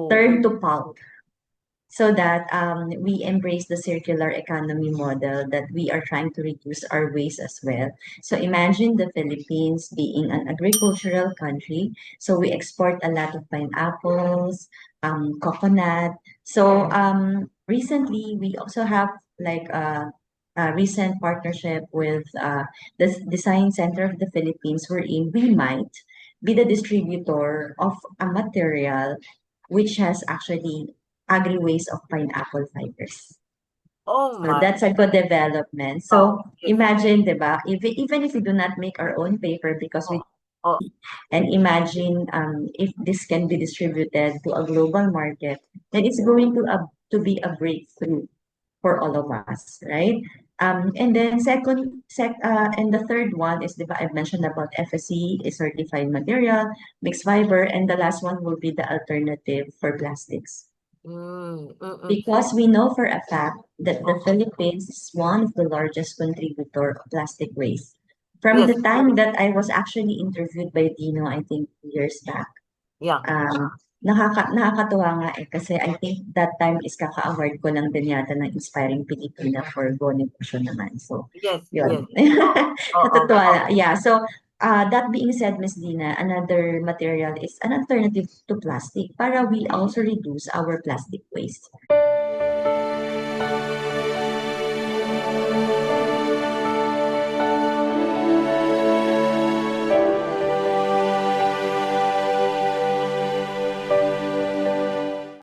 turn Oh, to pulp so that we embrace the circular economy model that we are trying to reduce our waste as well. So imagine the Philippines being an agricultural country. So we export a lot of pineapples, coconut. So recently we also have like a recent partnership with the Design Center of the Philippines, wherein we might be the distributor of a material which has actually agri-waste of pineapple fibers. oh So my. that's a good development. Oh, So yes. imagine, di ba, even if we do not make our own paper because we Oh, oh, and imagine if this can be distributed to a global market, then it's going to be a breakthrough for all of us, right? And then and the third one is, diba, I've mentioned about FSC, is certified material, mixed fiber, and the last one will be the alternative for plastics. mm. Because we know for a fact that the Oh, Philippines is one of the largest contributor of plastic waste. From yes, the time that I was actually interviewed by Dino, I think years back, yeah, nakakatuwa nga eh, kasi I think that time is kaka-award ko lang din yata ng Inspiring Pilipina for Go Negosyo naman. So, yes, yes. yun. Oh, oh, oh, Natutuwa oh. lang. Yeah, so that being said, Miss Dina, another material is an alternative to plastic para we also reduce our plastic waste.